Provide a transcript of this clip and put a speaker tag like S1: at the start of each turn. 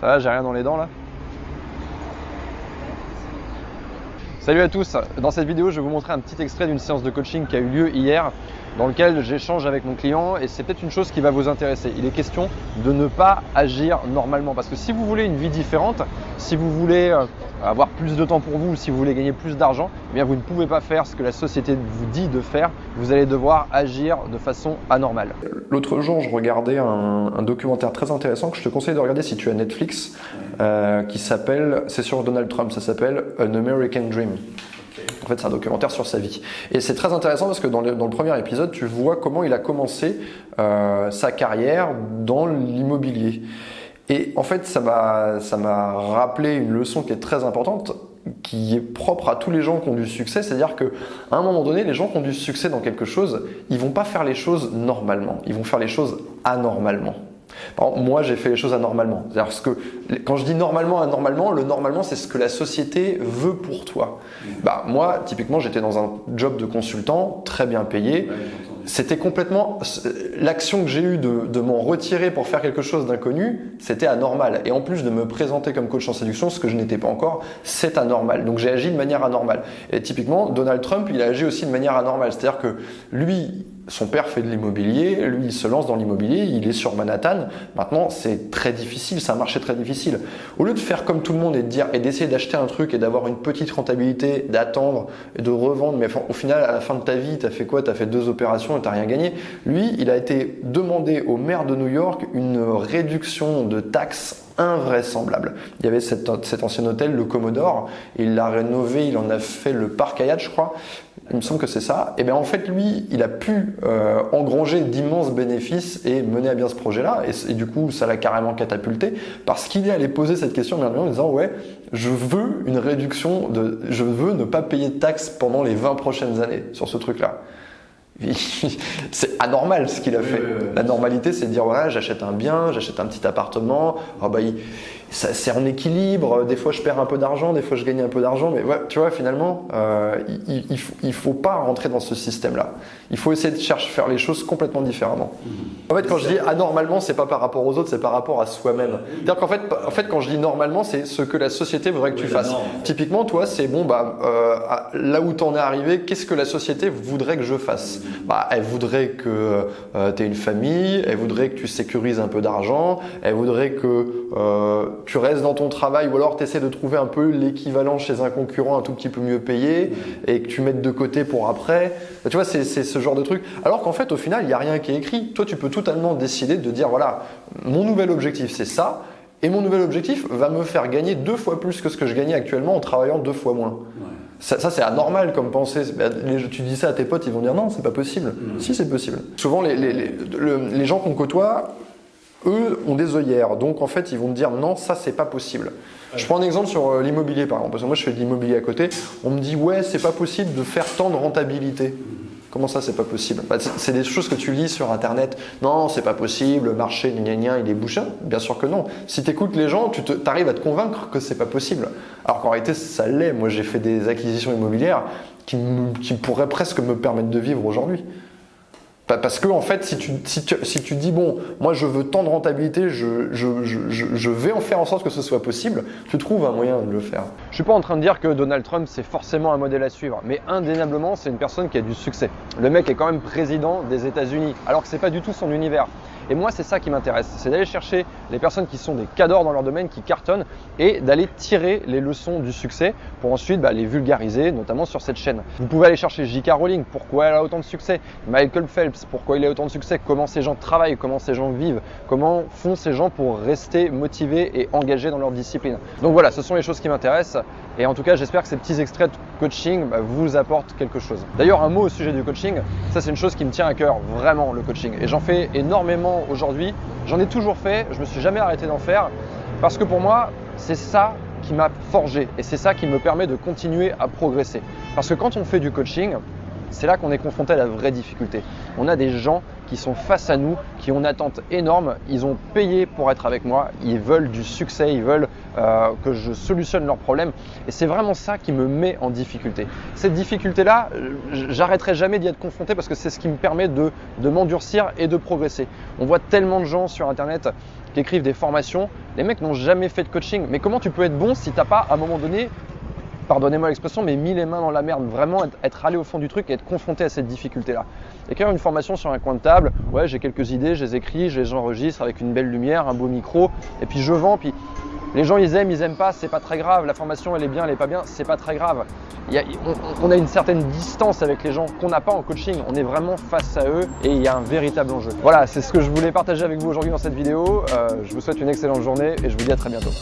S1: Ça va, j'ai rien dans les dents là? Salut à tous, dans cette vidéo je vais vous montrer un petit extrait d'une séance de coaching qui a eu lieu hier dans lequel j'échange avec mon client et c'est peut-être une chose qui va vous intéresser. Il est question de ne pas agir normalement parce que si vous voulez une vie différente, si vous voulez avoir plus de temps pour vous, si vous voulez gagner plus d'argent, eh bien vous ne pouvez pas faire ce que la société vous dit de faire, vous allez devoir agir de façon anormale.
S2: L'autre jour, je regardais un documentaire très intéressant que je te conseille de regarder si tu as Netflix, qui s'appelle, c'est sur Donald Trump, ça s'appelle An American Dream. En fait, c'est un documentaire sur sa vie. Et c'est très intéressant parce que dans le premier épisode, tu vois comment il a commencé sa carrière dans l'immobilier. Et en fait, ça m'a rappelé une leçon qui est très importante, qui est propre à tous les gens qui ont du succès. C'est-à-dire qu'à un moment donné, les gens qui ont du succès dans quelque chose, ils vont pas faire les choses normalement. Ils vont faire les choses anormalement. Par exemple, moi, j'ai fait les choses anormalement. C'est-à-dire que quand je dis normalement, anormalement, le normalement, c'est ce que la société veut pour toi. Moi, typiquement, j'étais dans un job de consultant, très bien payé. C'était complètement l'action que j'ai eue de m'en retirer pour faire quelque chose d'inconnu, c'était anormal. Et en plus de me présenter comme coach en séduction, ce que je n'étais pas encore, c'est anormal. Donc j'ai agi de manière anormale. Et typiquement, Donald Trump, il a agi aussi de manière anormale. C'est-à-dire que lui, son père fait de l'immobilier, lui il se lance dans l'immobilier, il est sur Manhattan. Maintenant, c'est très difficile, c'est un marché très difficile. Au lieu de faire comme tout le monde et de dire et d'essayer d'acheter un truc et d'avoir une petite rentabilité, d'attendre et de revendre, mais au final, à la fin de ta vie, tu as fait quoi? Tu as fait 2 opérations et tu n'as rien gagné. Lui, il a été demandé au maire de New York une réduction de taxes invraisemblable. Il y avait cet ancien hôtel, le Commodore, il l'a rénové, il en a fait le parc Hyatt, je crois. Il me semble que c'est ça. Et bien en fait, lui, il a pu engranger d'immenses bénéfices et mener à bien ce projet-là. Et du coup, ça l'a carrément catapulté parce qu'il est allé poser cette question en disant ouais, je veux une réduction je veux ne pas payer de taxes pendant les 20 prochaines années sur ce truc-là. C'est anormal ce qu'il a fait. La normalité, c'est de dire voilà, j'achète un bien, j'achète un petit appartement. C'est en équilibre. Des fois, je perds un peu d'argent, des fois, je gagne un peu d'argent. Mais ouais, tu vois, finalement, il faut pas rentrer dans ce système-là. Il faut essayer de faire les choses complètement différemment. En fait, quand je dis anormalement, c'est pas par rapport aux autres, c'est par rapport à soi-même. C'est-à-dire qu'en fait, quand je dis normalement, c'est ce que la société voudrait que tu fasses. Typiquement, toi, c'est bon, là où t'en es arrivé, qu'est-ce que la société voudrait que je fasse? Elle voudrait que tu aies une famille, elle voudrait que tu sécurises un peu d'argent, elle voudrait que tu restes dans ton travail ou alors tu essaies de trouver un peu l'équivalent chez un concurrent un tout petit peu mieux payé et que tu mettes de côté pour après. Tu vois, c'est ce genre de truc. Alors qu'en fait, au final, il n'y a rien qui est écrit. Toi, tu peux totalement décider de dire voilà, mon nouvel objectif, c'est ça. Et mon nouvel objectif va me faire gagner 2 fois plus que ce que je gagnais actuellement en travaillant 2 fois moins. Ça c'est anormal comme pensée. Tu dis ça à tes potes, ils vont dire non, c'est pas possible. Si, c'est possible. Souvent, les gens qu'on côtoie, eux, ont des œillères. Donc, en fait, ils vont te dire non, ça, c'est pas possible. Je prends un exemple sur l'immobilier, par exemple. Parce que moi, je fais de l'immobilier à côté. On me dit ouais, c'est pas possible de faire tant de rentabilité. Comment ça, c'est pas possible? C'est des choses que tu lis sur Internet. Non, c'est pas possible, le marché, il est bouché. Bien sûr que non. Si tu écoutes les gens, tu arrives à te convaincre que c'est pas possible. Alors qu'en réalité, ça l'est. Moi, j'ai fait des acquisitions immobilières qui pourraient presque me permettre de vivre aujourd'hui. Parce que en fait, si tu dis bon, moi je veux tant de rentabilité, je vais en faire en sorte que ce soit possible, tu trouves un moyen de le faire.
S1: Je suis pas en train de dire que Donald Trump c'est forcément un modèle à suivre, mais indéniablement c'est une personne qui a du succès. Le mec est quand même président des États-Unis, alors que c'est pas du tout son univers. Et moi, c'est ça qui m'intéresse, c'est d'aller chercher les personnes qui sont des cadors dans leur domaine, qui cartonnent, et d'aller tirer les leçons du succès pour ensuite les vulgariser, notamment sur cette chaîne. Vous pouvez aller chercher J.K. Rowling, pourquoi elle a autant de succès, Michael Phelps, pourquoi il a autant de succès, comment ces gens travaillent, comment ces gens vivent, comment font ces gens pour rester motivés et engagés dans leur discipline. Donc voilà, ce sont les choses qui m'intéressent, et en tout cas, j'espère que ces petits extraits de coaching vous apportent quelque chose. D'ailleurs, un mot au sujet du coaching, ça c'est une chose qui me tient à cœur, vraiment le coaching, et j'en fais énormément aujourd'hui, j'en ai toujours fait, je me suis jamais arrêté d'en faire parce que pour moi c'est ça qui m'a forgé et c'est ça qui me permet de continuer à progresser. Parce que quand on fait du coaching, c'est là qu'on est confronté à la vraie difficulté. On a des gens qui sont face à nous, qui ont une attente énorme, ils ont payé pour être avec moi, ils veulent du succès, ils veulent que je solutionne leurs problèmes et c'est vraiment ça qui me met en difficulté. Cette difficulté-là, j'arrêterai jamais d'y être confronté parce que c'est ce qui me permet de m'endurcir et de progresser. On voit tellement de gens sur internet qui écrivent des formations, les mecs n'ont jamais fait de coaching, mais comment tu peux être bon si tu n'as pas à un moment donné, pardonnez-moi l'expression, mais mis les mains dans la merde, vraiment être allé au fond du truc et être confronté à cette difficulté-là. Écrire une formation sur un coin de table, ouais, j'ai quelques idées, je les écris, je les enregistre avec une belle lumière, un beau micro, et puis je vends, puis les gens ils aiment pas, c'est pas très grave, la formation elle est bien, elle est pas bien, c'est pas très grave. On a une certaine distance avec les gens qu'on n'a pas en coaching, on est vraiment face à eux et il y a un véritable enjeu. Voilà, c'est ce que je voulais partager avec vous aujourd'hui dans cette vidéo. Je vous souhaite une excellente journée et je vous dis à très bientôt.